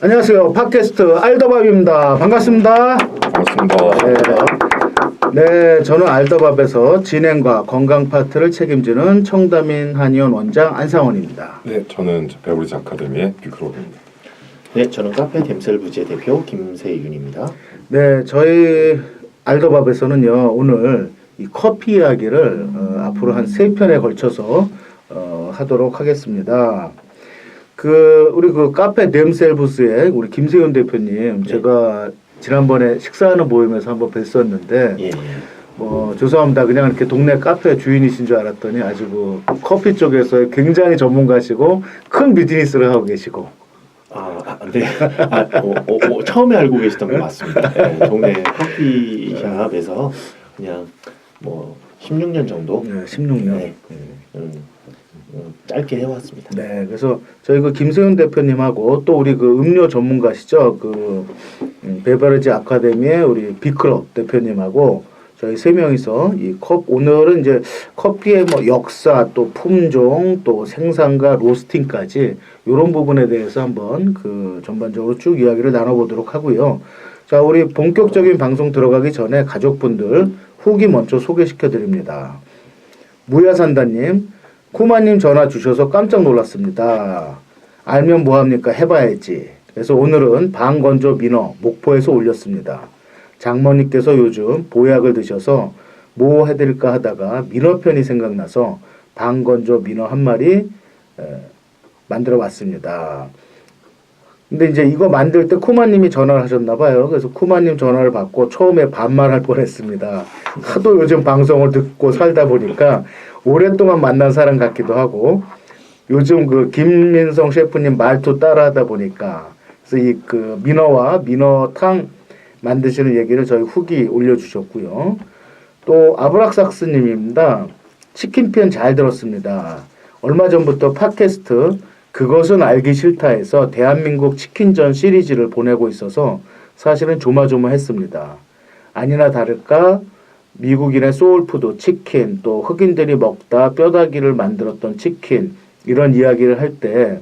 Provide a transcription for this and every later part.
안녕하세요. 팟캐스트 알더밥입니다. 반갑습니다. 반갑습니다. 네, 저는 알더밥에서 진행과 건강 파트를 책임지는 청다민 한의원 원장 안상원입니다. 네, 저는 베버리지 아카데미의 뷰크로드입니다. 네, 저는 카페 댐셀부지의 대표 김세윤입니다. 네, 저희 알더밥에서는요 오늘 이 커피 이야기를 앞으로 한 3편에 걸쳐서 하도록 하겠습니다. 우리 카페 댐셀부스의 우리 김세윤 대표님, 제가 지난번에 식사하는 모임에서 한번 뵀었는데, 죄송합니다. 그냥 이렇게 동네 카페 주인이신 줄 알았더니 아주 커피 쪽에서 굉장히 전문가시고 큰 비즈니스를 하고 계시고. 네. 처음에 알고 계시던 건 맞습니다. 네, 동네 커피숍에서 그냥 16년 정도. 네, 16년. 네. 짧게 해왔습니다. 네, 그래서 저희 김세윤 대표님하고 또 우리 음료 전문가시죠, 베버리지 아카데미의 우리 비클럽 대표님하고 저희 3명이서 오늘은 이제 커피의 역사, 또 품종, 또 생산과 로스팅까지 이런 부분에 대해서 한번 전반적으로 쭉 이야기를 나눠보도록 하고요. 자, 우리 본격적인 방송 들어가기 전에 가족분들 후기 먼저 소개시켜 드립니다. 무야산다님, 쿠마님 전화 주셔서 깜짝 놀랐습니다. 알면 뭐합니까? 해봐야지. 그래서 오늘은 방건조 민어 목포에서 올렸습니다. 장모님께서 요즘 보약을 드셔서 뭐 해드릴까 하다가 민어편이 생각나서 방건조 민어 한 마리 만들어 봤습니다. 근데 이제 이거 만들 때 쿠마님이 전화를 하셨나 봐요. 그래서 쿠마님 전화를 받고 처음에 반말할 뻔했습니다. 하도 요즘 방송을 듣고 살다 보니까 오랫동안 만난 사람 같기도 하고, 요즘 김민성 셰프님 말투 따라하다 보니까, 그래서 민어와 민어탕 만드시는 얘기를 저희 후기 올려주셨고요. 또 아브락삭스님입니다. 치킨편 잘 들었습니다. 얼마 전부터 팟캐스트 그것은 알기 싫다에서 대한민국 치킨전 시리즈를 보내고 있어서 사실은 조마조마했습니다. 아니나 다를까 미국인의 소울푸드 치킨, 또 흑인들이 먹다 뼈다귀를 만들었던 치킨, 이런 이야기를 할 때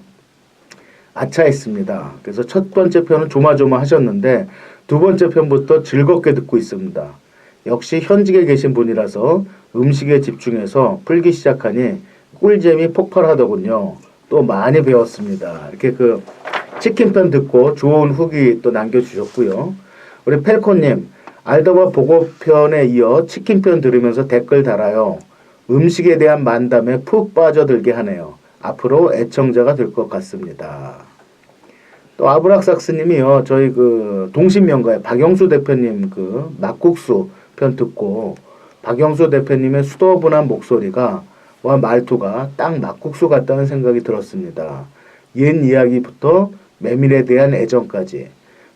아차했습니다. 그래서 첫 번째 편은 조마조마하셨는데 두 번째 편부터 즐겁게 듣고 있습니다. 역시 현직에 계신 분이라서 음식에 집중해서 풀기 시작하니 꿀잼이 폭발하더군요. 또 많이 배웠습니다. 이렇게 치킨편 듣고 좋은 후기 또 남겨주셨고요. 우리 펠코님, 알더밥 보고편에 이어 치킨편 들으면서 댓글 달아요. 음식에 대한 만담에 푹 빠져들게 하네요. 앞으로 애청자가 될 것 같습니다. 또 아브락삭스님이요, 저희 동신명가의 박영수 대표님 막국수 편 듣고 박영수 대표님의 수더분한 목소리가 말투가 딱 막국수 같다는 생각이 들었습니다. 옛 이야기부터 메밀에 대한 애정까지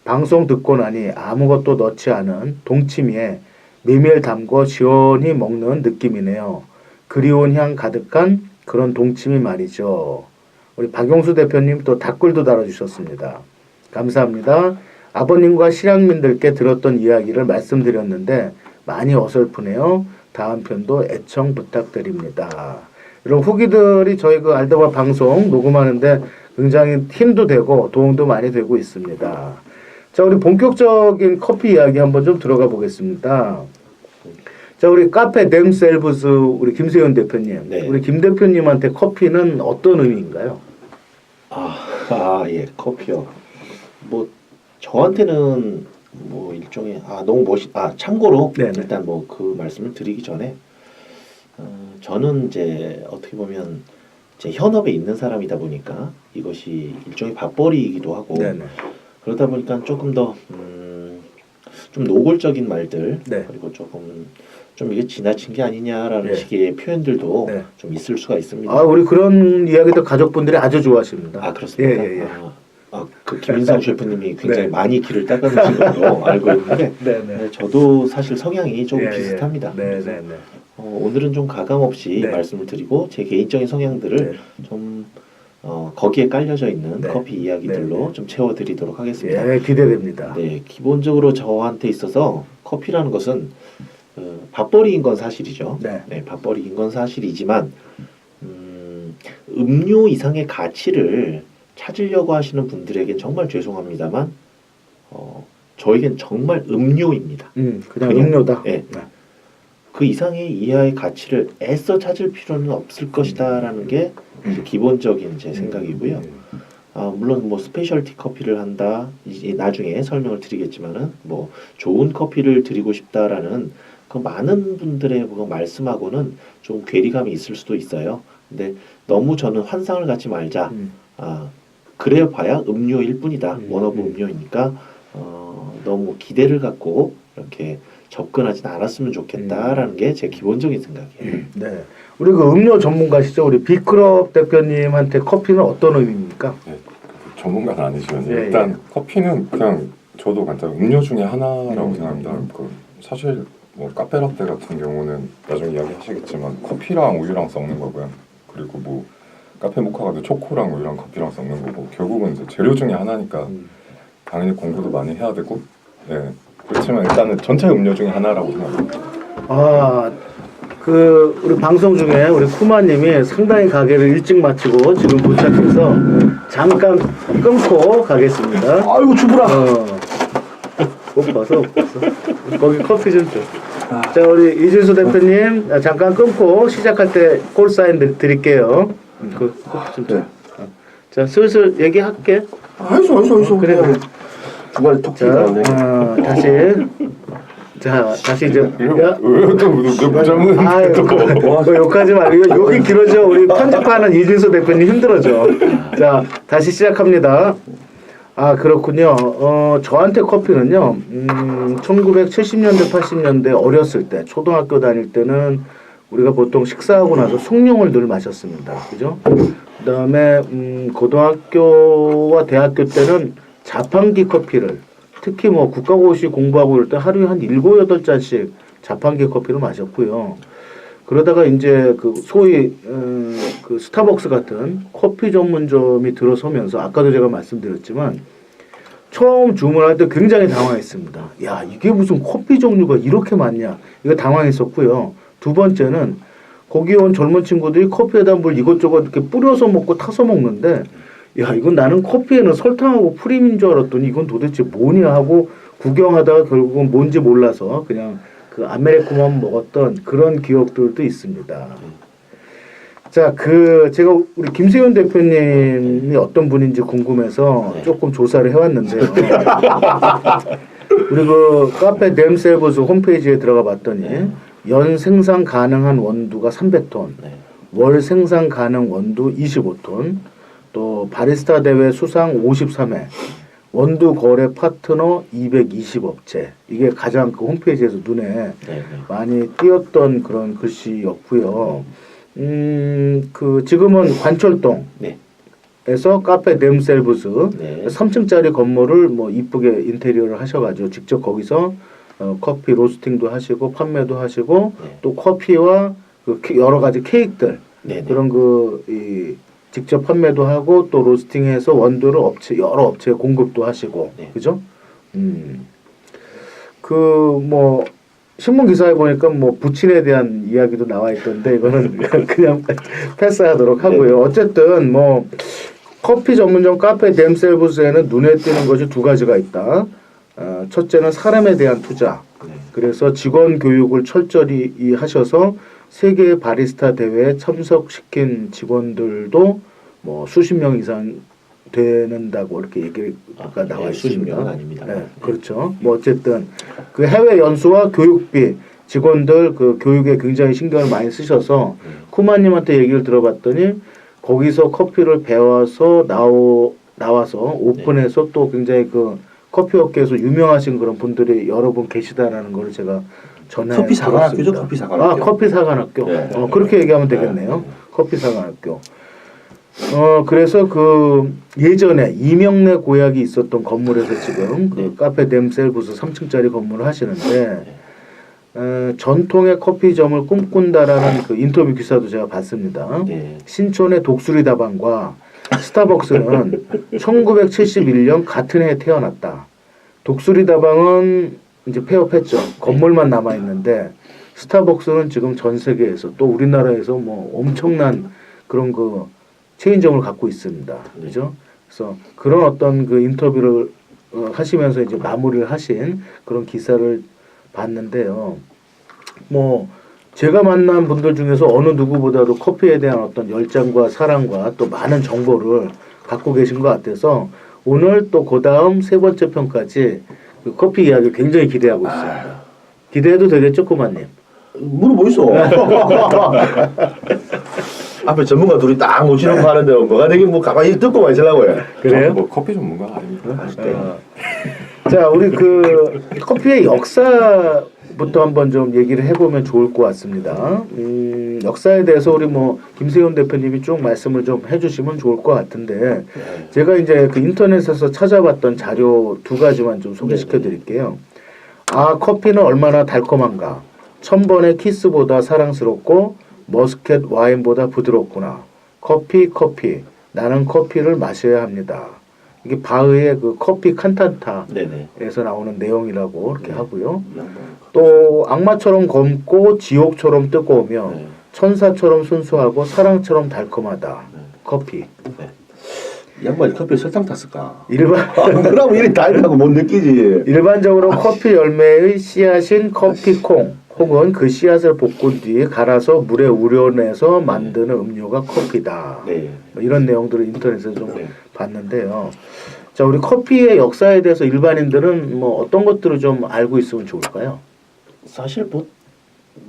방송 듣고 나니 아무것도 넣지 않은 동치미에 메밀 담궈 시원히 먹는 느낌이네요. 그리운 향 가득한 그런 동치미 말이죠. 우리 박용수 대표님 또 댓글도 달아주셨습니다. 감사합니다. 아버님과 실향민들께 들었던 이야기를 말씀드렸는데 많이 어설프네요. 다음 편도 애청 부탁드립니다. 이런 후기들이 저희 알더밥 방송 녹음하는데 굉장히 힘도 되고 도움도 많이 되고 있습니다. 자, 우리 본격적인 커피 이야기 한번 좀 들어가 보겠습니다. 자, 우리 카페 댐셀부스 우리 김세윤 대표님, 네. 우리 김 대표님한테 커피는 어떤 의미인가요? 예, 커피요. 저한테는 일종의 너무 참고로 네네. 일단 그 말씀을 드리기 전에 저는 이제 어떻게 보면 제 현업에 있는 사람이다 보니까 이것이 일종의 밥벌이이기도 하고, 네네. 그러다 보니까 조금 더 좀 노골적인 말들, 네. 그리고 좀 이게 지나친 게 아니냐라는 네. 식의 표현들도 네. 좀 있을 수가 있습니다. 우리 그런 이야기도 가족분들이 아주 좋아하십니다. 그렇습니까? 예. 김인성 셰프님이 굉장히 네. 많이 길을 닦아주신 걸로 알고 있는데, 네네. 저도 사실 성향이 조금 예. 비슷합니다. 그래서 네네네. 오늘은 좀 가감 없이 네. 말씀을 드리고 제 개인적인 성향들을 네. 좀 거기에 깔려져 있는 네. 커피 이야기들로 네. 좀 채워드리도록 하겠습니다. 예, 기대됩니다. 네, 기본적으로 저한테 있어서 커피라는 것은 밥벌이인 건 사실이죠. 네. 밥벌이인 건 사실이지만 음료 이상의 가치를 찾으려고 하시는 분들에겐 정말 죄송합니다만 저에겐 정말 음료입니다. 그냥 음료다. 예. 그 이상의 이하의 가치를 애써 찾을 필요는 없을 것이다라는 게 이제 기본적인 제 생각이고요. 물론 뭐 스페셜티 커피를 한다 이제 나중에 설명을 드리겠지만은 뭐 좋은 커피를 드리고 싶다라는 그 많은 분들의 그 말씀하고는 좀 괴리감이 있을 수도 있어요. 근데 너무 저는 환상을 갖지 말자. 그래 봐야 음료일 뿐이다. 원어브 음료이니까 너무 기대를 갖고 이렇게 접근하진 않았으면 좋겠다라는 게 제 기본적인 생각이에요. 네. 우리 그 음료 전문가시죠? 우리 비클럽 대표님한테 커피는 어떤 의미입니까? 네, 전문가는 아니지만요. 예, 일단 예. 커피는 그냥 저도 간단히 음료 중에 하나라고 생각합니다. 그 사실 뭐 카페라떼 같은 경우는 나중에 이야기하시겠지만 커피랑 우유랑 섞는 거고요. 그리고 뭐 카페 모카가도 초코랑 우유랑 커피랑 섞는 거고 결국은 이제 재료 중에 하나니까 당연히 공부도 많이 해야 되고 네. 그렇지만 일단은 전체 음료 중에 하나라고 생각합니다. 그 우리 방송 중에 우리 쿠마님이 상당히 가게를 일찍 마치고 지금 도착해서 잠깐 끊고 가겠습니다. 아이고 주부라. 못 봐서 거기 커피 좀 줘. 자 우리 이진수 대표님 잠깐 끊고 시작할 때 콜 사인 드릴게요. 그 커피 좀 줘. 자 슬슬 얘기할게. 알았어. 그래. 주말 톡 튀어나오네. 다시 이제 왜또 무정은 그 욕하지 말고 욕이 길어져. 우리 편집하는 이진수 대표님 힘들어져. 자 다시 시작합니다. 그렇군요. 저한테 커피는요. 1970년대 80년대 어렸을 때 초등학교 다닐 때는 우리가 보통 식사하고 나서 숭늉을 늘 마셨습니다. 그죠? 그다음에 고등학교와 대학교 때는 자판기 커피를 특히 뭐 국가고시 공부하고 이럴 때 하루에 한 7, 8잔씩 자판기 커피를 마셨고요. 그러다가 이제 그 소위 그 스타벅스 같은 커피 전문점이 들어서면서 아까도 제가 말씀드렸지만 처음 주문할 때 굉장히 당황했습니다. 야, 이게 무슨 커피 종류가 이렇게 많냐. 이거 당황했었고요. 두 번째는 거기 온 젊은 친구들이 커피에다 뭘 이것저것 이렇게 뿌려서 먹고 타서 먹는데 야, 이건 나는 커피에는 설탕하고 프림인 줄 알았더니 이건 도대체 뭐냐 하고 구경하다가 결국은 뭔지 몰라서 그냥 그 아메리카노만 먹었던 그런 기억들도 있습니다. 자, 제가 우리 김세윤 대표님이 어떤 분인지 궁금해서 조금 조사를 해왔는데요. 우리 그 카페 댐셀브스 홈페이지에 들어가 봤더니 연 생산 가능한 원두가 300톤, 월 생산 가능 원두 25톤, 또 바리스타 대회 수상 53회, 원두 거래 파트너 220업체. 이게 가장 그 홈페이지에서 눈에 많이 띄었던 그런 글씨였고요. 그 지금은 관철동에서 카페 댐셀브스 3층짜리 건물을 뭐 이쁘게 인테리어를 하셔가지고 직접 거기서 커피 로스팅도 하시고 판매도 하시고 또 커피와 그 여러 가지 케이크들 그런 이 직접 판매도 하고 또 로스팅해서 원두를 여러 업체에 공급도 하시고 그죠? 그 뭐 신문 기사에 보니까 뭐 부친에 대한 이야기도 나와 있던데 이거는 그냥 패스하도록 하고요. 어쨌든 뭐 커피 전문점 카페 댐셀브스에는 눈에 띄는 것이 두 가지가 있다. 첫째는 사람에 대한 투자. 그래서 직원 교육을 철저히 하셔서 세계 바리스타 대회에 참석시킨 직원들도 뭐 수십 명 이상 되는다고 이렇게 얘기가 나와 있습니다. 수십 명은 아닙니다. 네, 그렇죠. 뭐 어쨌든 그 해외 연수와 교육비 직원들 그 교육에 굉장히 신경을 많이 쓰셔서 쿠마님한테 얘기를 들어봤더니 거기서 커피를 배워서 나와서 오픈해서 또 굉장히 그 커피 업계에서 유명하신 그런 분들이 여러 분 계시다라는 걸 제가 전해 커피 사관학교죠, 커피 사관학교. 커피 사관학교. 그렇게 얘기하면 되겠네요. 커피 사관학교. 그래서 그 예전에 이명래 고약이 있었던 건물에서 지금 그 카페 댐셀브스 3층짜리 건물을 하시는데 전통의 커피점을 꿈꾼다라는 그 인터뷰 기사도 제가 봤습니다. 신촌의 독수리 다방과 스타벅스는 1971년 같은 해에 태어났다. 독수리 다방은 이제 폐업했죠. 건물만 남아 있는데 스타벅스는 지금 전 세계에서 또 우리나라에서 뭐 엄청난 그런 그 체인점을 갖고 있습니다. 그죠? 그래서 그런 어떤 그 인터뷰를 하시면서 이제 마무리를 하신 그런 기사를 봤는데요. 뭐 제가 만난 분들 중에서 어느 누구보다도 커피에 대한 어떤 열정과 사랑과 또 많은 정보를 갖고 계신 것 같아서 오늘 또 그 다음 세 번째 편까지 그 커피 이야기 굉장히 기대하고 있습니다. 기대해도 되겠죠, 꼬마님? 물어보이소. 앞에 전문가 둘이 딱 모시는 거 하는데 뭐가 되긴 뭐 가만히 듣고만 있으려고 해. 그래요? 저는 뭐 커피 전문가 아닙니다. 자, 우리 그 커피의 역사부터 한번 좀 얘기를 해보면 좋을 것 같습니다. 역사에 대해서 우리 뭐 김세훈 대표님이 쭉 말씀을 좀 해주시면 좋을 것 같은데 제가 이제 그 인터넷에서 찾아봤던 자료 두 가지만 좀 소개시켜 드릴게요. 아, 커피는 얼마나 달콤한가. 1000번의 키스보다 사랑스럽고 머스켓 와인보다 부드럽구나. 커피. 나는 커피를 마셔야 합니다. 이게 바흐의 그 커피 칸타타에서 네네. 나오는 내용이라고 이렇게 하고요. 또 악마처럼 검고 지옥처럼 뜨거우며 네. 천사처럼 순수하고 사랑처럼 달콤하다. 커피. 이 양반이 커피에 설탕 탔을까? 그러면 이리 달다고 못 느끼지. 일반적으로 커피 열매의 씨앗인 커피콩 혹은 그 씨앗을 볶은 뒤에 갈아서 물에 우려내서 만드는 음료가 커피다. 네. 뭐 이런 내용들을 인터넷에서 좀 네. 봤는데요. 자, 우리 커피의 역사에 대해서 일반인들은 뭐 어떤 것들을 좀 알고 있으면 좋을까요? 사실 뭐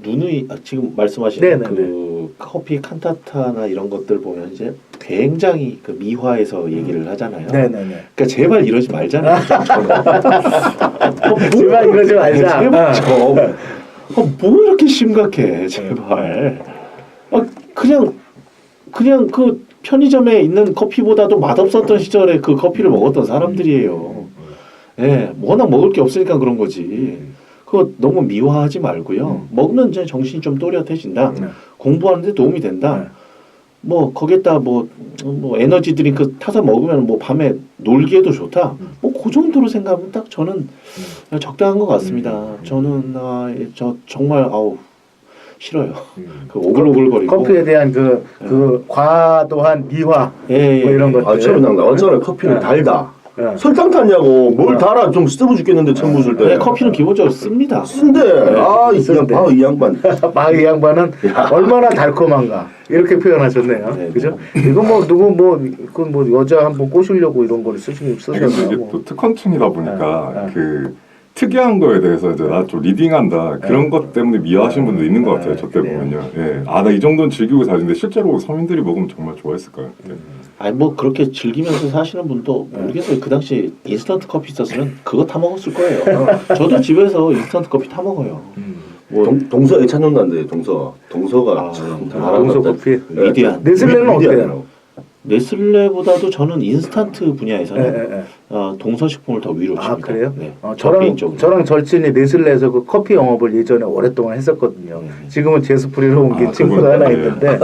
누누이 지금 말씀하신 네네네. 그 커피 칸타타나 이런 것들 보면 이제 굉장히 그 미화해서 얘기를 하잖아요. 네네네. 그러니까 제발 이러지 말잖아요. 제발 이러지 말자. 제발 좀. 뭐 이렇게 심각해, 제발. 그냥 그 편의점에 있는 커피보다도 맛없었던 시절에 그 커피를 먹었던 사람들이에요. 예, 워낙 먹을 게 없으니까 그런 거지. 그거 너무 미화하지 말고요. 먹으면 이제 정신이 좀 또렷해진다. 공부하는데 도움이 된다. 뭐 거기에다 뭐 에너지 드링크 타서 먹으면 뭐 밤에 놀기에도 좋다. 뭐 그 정도로 생각하면 딱 저는 적당한 것 같습니다. 저는 저 정말 싫어요. 그 오글오글거리고 커피에 대한 그 과도한 미화 예, 뭐 이런 것들. 아, 처음 나왔잖아. 커피는 달다. 예. 설탕 탔냐고. 뭘 달아. 좀 씹어 죽겠는데 처음 묻을 때. 네, 커피는 기본적으로 씁니다. 쓴데. 이 양반. 막 이 양반은 얼마나 달콤한가 이렇게 표현하셨네요. 네, 그죠? 이거 뭐 누구 그건 뭐 여자 한번 꼬시려고 이런 거를 이게 쓰셨나요? 뭐. 또 특허충이다 보니까 네, 네. 그 특이한 거에 대해서 이제 나 좀 리딩한다 그런 것 때문에 미워하시는 분도 있는 것 같아요. 저 때 보면요. 예, 나 이 정도는 즐기고 사는데 실제로 서민들이 먹으면 정말 좋아했을 거예요. 네. 아니 뭐 그렇게 즐기면서 사시는 분도 모르겠어요. 그 당시 인스턴트 커피 있었으면 그거 타 먹었을 거예요. 저도 집에서 인스턴트 커피 타 먹어요. 뭐 동서 애찬연단데 동서가 참 동서 커피. 위대한. 네슬레는 어때요? 네슬레보다도 저는 인스턴트 분야에서는 예, 예. 동서식품을 더 위로 칩니다. 아, 그래요? 네. 저랑 절친이 네슬레에서 그 커피 영업을 예전에 오랫동안 했었거든요. 지금은 제스프리로 옮긴 친구가 하나 네. 있는데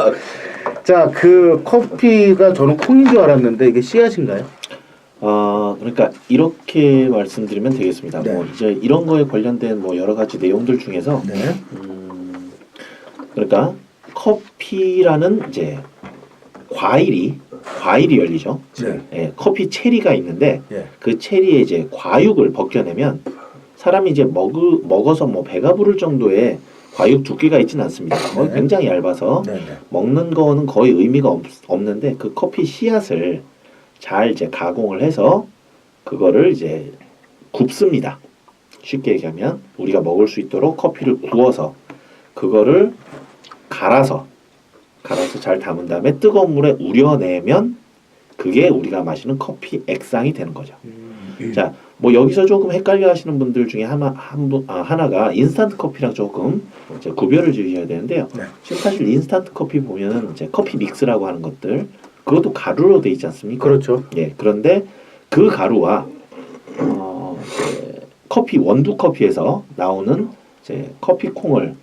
자, 그 커피가 저는 콩인 줄 알았는데 이게 씨앗인가요? 그러니까 이렇게 말씀드리면 되겠습니다. 네. 뭐 이제 이런 거에 관련된 뭐 여러 가지 내용들 중에서 네. 그러니까 커피라는 이제 과일이 열리죠. 네. 예, 커피 체리가 있는데 예. 그 체리에 이제 과육을 벗겨내면 사람이 이제 먹어서 뭐 배가 부를 정도의 과육 두께가 있지는 않습니다. 네. 굉장히 얇아서 네, 네. 먹는 거는 거의 의미가 없는데 그 커피 씨앗을 잘 이제 가공을 해서 그거를 이제 굽습니다. 쉽게 얘기하면 우리가 먹을 수 있도록 커피를 구워서 그거를 갈아서 잘 담은 다음에 뜨거운 물에 우려내면 그게 우리가 마시는 커피 액상이 되는 거죠. 자, 뭐 여기서 조금 헷갈려 하시는 분들 중에 하나가 인스턴트 커피랑 조금 이제 구별을 지으셔야 되는데요. 네. 지금 사실 인스턴트 커피 보면은 이제 커피 믹스라고 하는 것들 그것도 가루로 돼 있지 않습니까? 그렇죠. 예, 그런데 그 가루와 이제 커피 원두 커피에서 나오는 이제 커피 콩을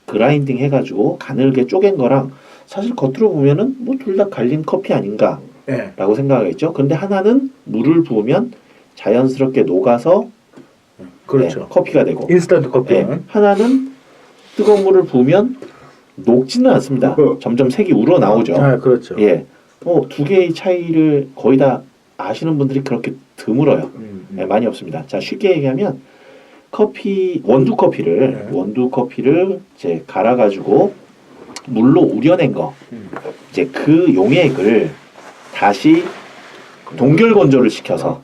그라인딩 해가지고 가늘게 쪼갠 거랑 사실 겉으로 보면은 뭐 둘 다 갈린 커피 아닌가라고 네. 생각하겠죠. 그런데 하나는 물을 부으면 자연스럽게 녹아서 그렇죠. 커피가 되고 인스턴트 커피는 예, 하나는 뜨거운 물을 부으면 녹지는 않습니다. 점점 색이 우러나오죠. 아, 그렇죠. 예, 두 개의 차이를 거의 다 아시는 분들이 그렇게 드물어요. 네, 많이 없습니다. 자, 쉽게 얘기하면 원두 커피를 이제 갈아가지고 물로 우려낸 거, 이제 그 용액을 다시 동결 건조를 시켜서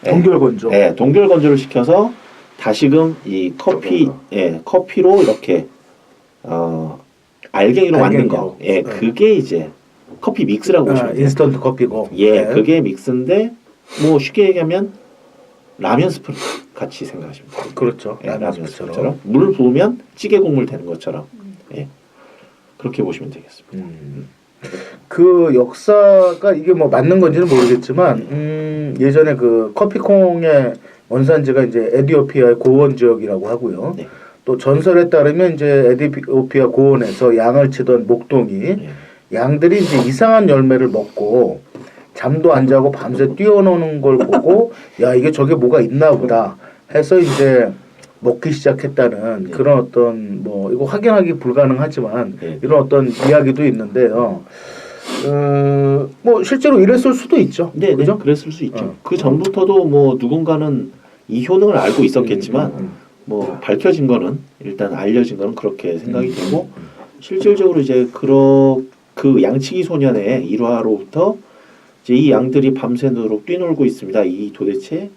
동결 건조. 네, 동결 건조를 시켜서 다시금 이 커피로 이렇게 알갱이로 만든 거, 그게 이제 커피 믹스라고 보시면 돼요. 인스턴트 커피고. 그게 믹스인데 뭐 쉽게 얘기하면 라면 스프 같이 생각하시면 돼요. 그렇죠. 라면 스프처럼 물 부으면 찌개 국물 되는 것처럼 그렇게 보시면 되겠습니다. 그 역사가 이게 뭐 맞는 건지는 모르겠지만 예전에 그 커피콩의 원산지가 이제 에티오피아의 고원 지역이라고 하고요. 네. 또 전설에 따르면 이제 에티오피아 고원에서 양을 치던 목동이 양들이 이제 이상한 열매를 먹고 잠도 안 자고 밤새 뛰어노는 걸 보고 야 이게 저게 뭐가 있나 보다 해서 이제 먹기 시작했다는 그런 어떤 뭐 이거 확인하기 불가능하지만 이런 어떤 이야기도 있는데요. 뭐 실제로 이랬을 수도 있죠. 네, 그죠? 그랬을 수 있죠. 그 전부터도 뭐 누군가는 이 효능을 알고 있었겠지만 뭐 밝혀진 거는 일단 알려진 거는 그렇게 생각이 되고 실질적으로 이제 그 양치기 소년의 일화로부터 이제 이 양들이 밤새도록 뛰놀고 있습니다. 이 도대체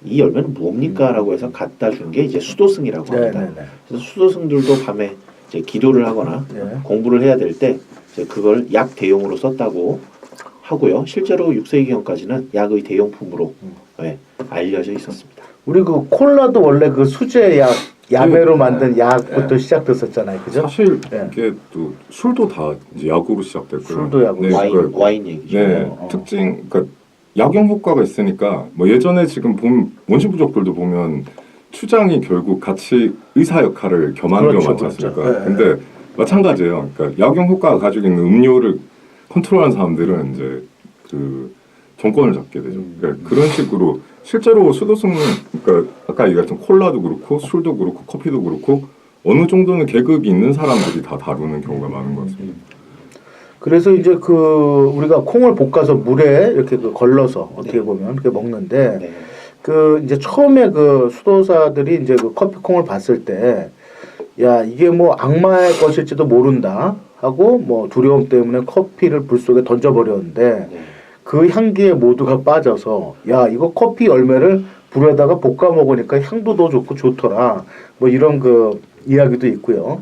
이 열매는 뭡니까라고 해서 갖다 준 게 이제 수도승이라고 합니다. 그래서 수도승들도 밤에 이제 기도를 하거나 공부를 해야 될 때 이제 그걸 약 대용으로 썼다고 하고요. 실제로 6세기경까지는 약의 대용품으로 알려져 있었습니다. 우리 그 콜라도 원래 그 수제 야매로 만든 약부터 시작됐었잖아요, 그죠? 사실 이게 또 술도 다 이제 약으로 시작됐고요. 술도 약으로. 와인 얘기죠. 네, 특징 그러니까 약용 효과가 있으니까 뭐 예전에 지금 원시 부족들도 보면 추장이 결국 같이 의사 역할을 겸하는 경우가 많지 않습니까? 근데 마찬가지예요. 그러니까 약용 효과가 가지고 있는 음료를 컨트롤하는 사람들은 이제 그 정권을 잡게 되죠. 그러니까 그런 식으로 실제로 수도승 그러니까 아까 얘기했던 콜라도 그렇고 술도 그렇고 커피도 그렇고 어느 정도는 계급이 있는 사람들이 다 다루는 경우가 많은 것 같습니다. 그래서 이제 그 우리가 콩을 볶아서 물에 이렇게 그 걸러서 어떻게 보면 그렇게 먹는데 그 이제 처음에 그 수도사들이 이제 그 커피콩을 봤을 때 야 이게 뭐 악마의 것일지도 모른다 하고 뭐 두려움 때문에 커피를 불 속에 던져버렸는데 그 향기에 모두가 빠져서 야 이거 커피 열매를 불에다가 볶아 먹으니까 향도 더 좋고 좋더라 뭐 이런 그 이야기도 있고요.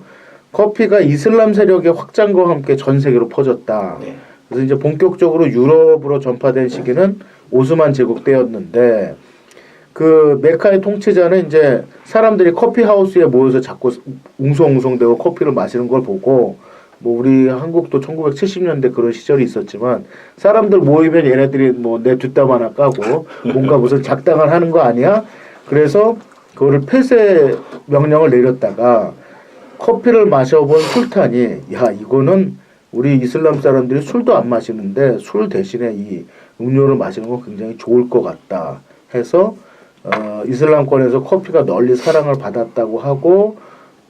커피가 이슬람 세력의 확장과 함께 전 세계로 퍼졌다. 그래서 이제 본격적으로 유럽으로 전파된 시기는 오스만 제국 때였는데 그 메카의 통치자는 이제 사람들이 커피 하우스에 모여서 자꾸 웅성웅성대고 커피를 마시는 걸 보고 뭐 우리 한국도 1970년대 그런 시절이 있었지만 사람들 모이면 얘네들이 뭐 내 뒷담 하나 까고 뭔가 무슨 작당을 하는 거 아니야? 그래서 그거를 폐쇄 명령을 내렸다가 커피를 마셔본 술탄이 야 이거는 우리 이슬람 사람들이 술도 안 마시는데 술 대신에 이 음료를 마시는 건 굉장히 좋을 것 같다 해서 이슬람권에서 커피가 널리 사랑을 받았다고 하고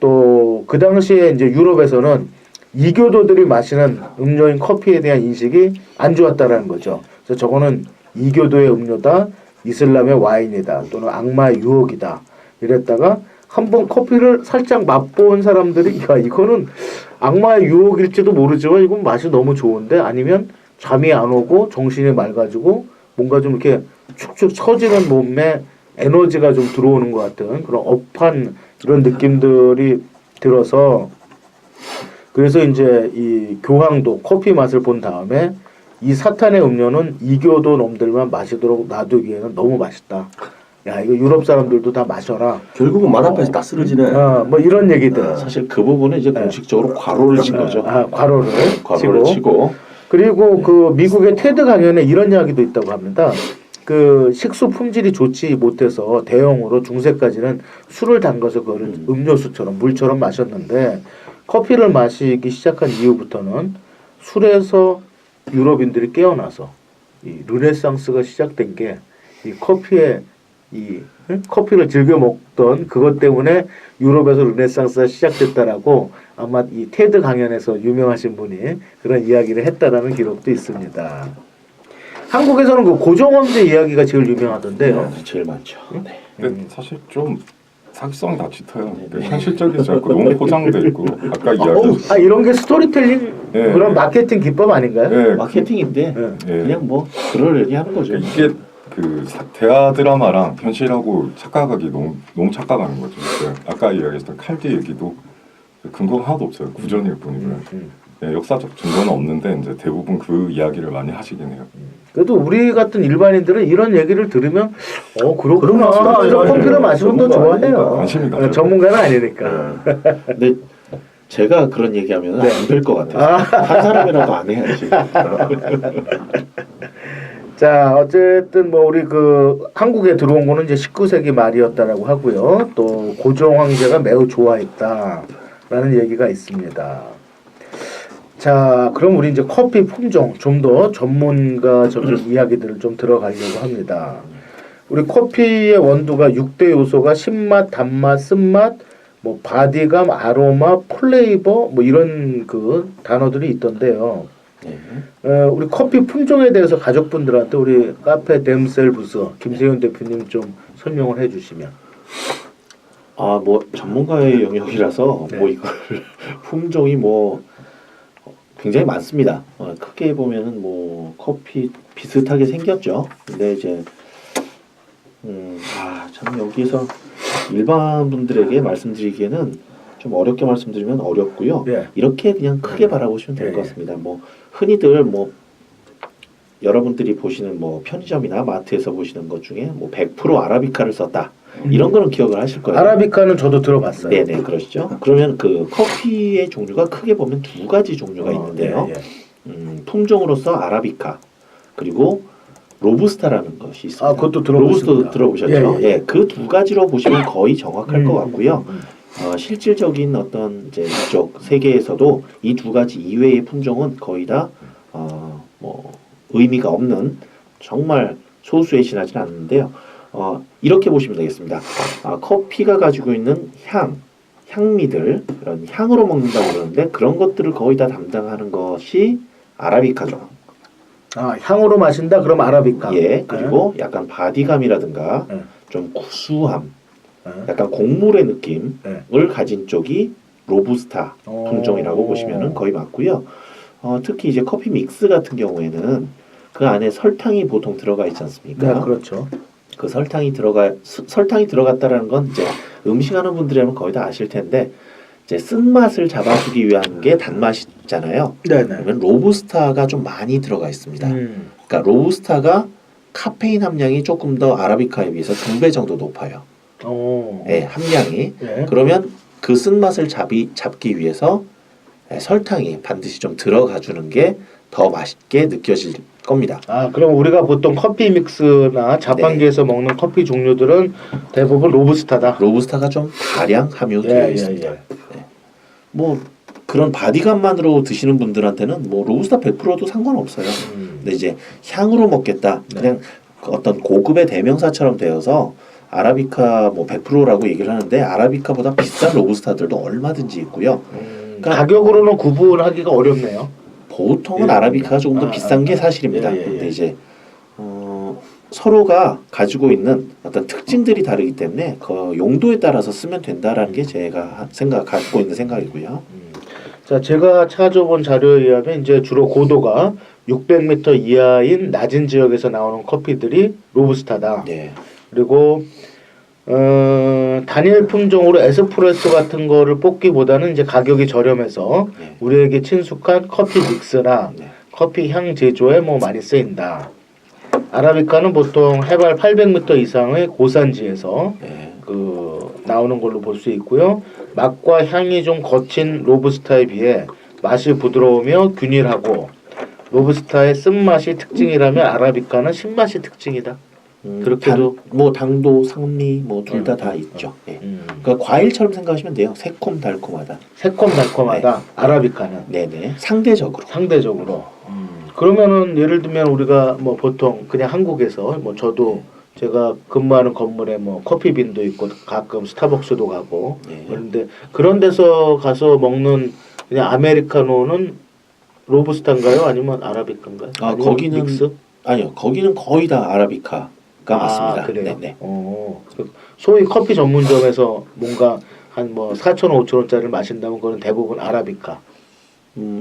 또 그 당시에 이제 유럽에서는 이교도들이 마시는 음료인 커피에 대한 인식이 안 좋았다라는 거죠. 그래서 저거는 이교도의 음료다, 이슬람의 와인이다, 또는 악마의 유혹이다 이랬다가 한번 커피를 살짝 맛본 사람들이 야 이거는 악마의 유혹일지도 모르지만 이건 맛이 너무 좋은데 아니면 잠이 안 오고 정신이 맑아지고 뭔가 좀 이렇게 축축 처지는 몸에 에너지가 좀 들어오는 것 같은 그런 업한 이런 느낌들이 들어서 그래서 이제 이 교황도 커피 맛을 본 다음에 이 사탄의 음료는 이교도 놈들만 마시도록 놔두기에는 너무 맛있다. 야 이거 유럽 사람들도 다 마셔라. 결국은 맛 앞에서 딱 쓰러지네. 뭐 이런 얘기들. 사실 그 부분은 이제 공식적으로 괄호를 친 거죠. 괄호를 치고. 그리고 그 미국의 테드 강연에 이런 이야기도 있다고 합니다. 그 식수 품질이 좋지 못해서 대용으로 중세까지는 술을 담가서 그거를 음료수처럼 물처럼 마셨는데 커피를 마시기 시작한 이후부터는 술에서 유럽인들이 깨어나서 이 르네상스가 시작된 게 이 커피를 즐겨 먹던 그것 때문에 유럽에서 르네상스가 시작됐다라고 아마 이 테드 강연에서 유명하신 분이 그런 이야기를 했다라는 기록도 있습니다. 한국에서는 그 고종황제 이야기가 제일 유명하던데요. 제일 많죠. 네. 근데 사실 좀 사기성이 다 짙어요. 현실적이지 않고 너무 포장돼 있고 아까 이야기했듯이 이런 게 스토리텔링 네. 그런 마케팅 기법 아닌가요? 네, 마케팅인데 네. 그냥 뭐 그러려니 하는 거죠. 이게 그 대하 드라마랑 현실하고 착각하기 너무 착각하는 거죠. 아까 이야기했던 칼디 얘기도 근거가 하나도 없어요. 구전일 뿐이고요. 네, 역사적 증거는 없는데 이제 대부분 그 이야기를 많이 하시긴 해요. 그래도 우리 같은 일반인들은 이런 얘기를 들으면 그렇구나. 그런 그래서 커피를 마시면 또 좋아해요. 관심이 가죠. 전문가는 아니니까. 근데 제가 그런 얘기하면 안 될 것 같아요. 한 사람이라도 안 해야지. 자, 어쨌든 뭐 우리 그 한국에 들어온 거는 이제 19세기 말이었다라고 하고요. 또 고종 황제가 매우 좋아했다라는 얘기가 있습니다. 자, 그럼 우리 이제 커피 품종 좀 더 전문가적인 이야기들을 좀 들어가려고 합니다. 우리 커피의 원두가 6대 요소가 신맛, 단맛, 쓴맛, 뭐 바디감, 아로마, 플레이버 뭐 이런 그 단어들이 있던데요. 우리 커피 품종에 대해서 가족분들한테 우리 카페 댐셀 부서 김세윤 대표님 좀 설명을 해주시면. 뭐 전문가의 영역이라서 네. 뭐 이걸 품종이 뭐 굉장히 많습니다. 크게 보면은 뭐 커피 비슷하게 생겼죠. 근데 이제 참 여기서 일반 분들에게 말씀드리기에는 좀 어렵게 말씀드리면 어렵고요. 예. 이렇게 그냥 크게 바라보시면 될 것 예. 같습니다. 뭐 흔히들 뭐 여러분들이 보시는 뭐 편의점이나 마트에서 보시는 것 중에 뭐 100% 아라비카를 썼다. 이런 거는 기억을 하실 거예요. 아라비카는 저도 들어봤어요. 네네 그러시죠. 그러면 그 커피의 종류가 크게 보면 두 가지 종류가 있는데요. 예, 예. 품종으로서 아라비카 그리고 로부스타라는 것이 있습니다. 그것도 들어보셨습니다. 로부스타 들어보셨죠? 예, 예. 그 두 가지로 보시면 거의 정확할 것 같고요. 실질적인 어떤 이제 이쪽 세계에서도 이 두 가지 이외의 품종은 거의 다 뭐 의미가 없는 정말 소수에 지나지는 않는데요. 이렇게 보시면 되겠습니다. 커피가 가지고 있는 향미들, 이런 향으로 먹는다고 그러는데 그런 것들을 거의 다 담당하는 것이 아라비카죠. 향으로 마신다 그럼 아라비카. 예, 그리고 약간 바디감이라든가 네. 좀 구수함, 네. 약간 곡물의 느낌을 네. 가진 쪽이 로부스타 품종이라고 보시면 거의 맞고요. 특히 이제 커피 믹스 같은 경우에는 그 안에 설탕이 보통 들어가 있지 않습니까? 네, 그렇죠. 그 설탕이 들어갔다라는 건 이제 음식하는 분들이라면 거의 다 아실 텐데 이제 쓴맛을 잡아주기 위한 게 단맛이잖아요. 네네. 그러면 로부스타가 좀 많이 들어가 있습니다. 음. 그러니까 로부스타가 카페인 함량이 조금 더 아라비카에 비해서 2배 정도 높아요. 네, 함량이. 네. 그러면 그 쓴맛을 잡기 위해서 설탕이 반드시 좀 들어가 주는 게 더 맛있게 느껴질 겁니다. 그럼 우리가 보통 커피 믹스나 자판기에서 먹는 커피 종류들은 대부분 로부스타다. 로부스타가 좀 다량 함유되어 있습니다. 예. 네. 뭐 그런 바디감만으로 드시는 분들한테는 뭐 로부스타 100%도 상관없어요. 근데 이제 향으로 먹겠다. 그냥 어떤 고급의 대명사처럼 되어서 아라비카 뭐 100%라고 얘기를 하는데 아라비카보다 비싼 로부스타들도 얼마든지 있고요. 그러니까 가격으로는 구분하기가 어렵네요. 보통은 아라비카가 조금 더 비싼 게 사실입니다. 근데 이제 서로가 가지고 있는 어떤 특징들이 다르기 때문에 그 용도에 따라서 쓰면 된다라는 게 제가 갖고 있는 생각이고요. 자, 제가 찾아본 자료에 의하면 이제 주로 고도가 600m 이하인 낮은 지역에서 나오는 커피들이 로부스타다. 네. 그리고 단일 품종으로 에스프레소 같은 거를 뽑기보다는 이제 가격이 저렴해서 네. 우리에게 친숙한 커피 믹스나 네. 커피 향 제조에 뭐 많이 쓰인다. 아라비카는 보통 해발 800m 이상의 고산지에서 네. 나오는 걸로 볼 수 있고요. 맛과 향이 좀 거친 로부스타에 비해 맛이 부드러우며 균일하고 로부스타의 쓴맛이 특징이라면 아라비카는 신맛이 특징이다. 그렇게도 뭐 당도, 산미 뭐 둘 다 있죠. 예. 그러니까 과일처럼 생각하시면 돼요. 새콤달콤하다. 새콤달콤하다. 네. 아라비카는 네네. 상대적으로. 그러면은 예를 들면 우리가 뭐 보통 그냥 한국에서 뭐 저도 제가 근무하는 건물에 뭐 커피빈도 있고 가끔 스타벅스도 가고 그런데 그런 데서 가서 먹는 그냥 아메리카노는 로부스타인가요? 아니면 아라비카인가요? 아니면 거기는 믹스? 아니요, 거기는 거의 다 아라비카가 맞습니다. 그래요? 네네. 소위 커피 전문점에서 뭔가 한 뭐 4,000원, 5,000원짜리를 마신다면 그건 대부분 아라비카.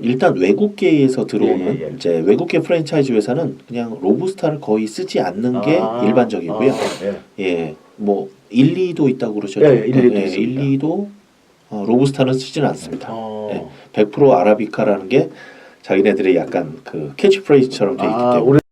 일단 외국계에서 들어오는 예. 이제 외국계 프랜차이즈 회사는 그냥 로부스타를 거의 쓰지 않는 게 일반적이고요. 예. 예, 뭐 1, 2도 있다고 그러셨죠? 예, 1, 2도 예, 있습니다. 1, 2도 로부스타는 쓰지는 않습니다. 어. 예, 100% 아라비카라는 게 자기네들의 약간 그 캐치프레이즈처럼 돼 있기 때문에.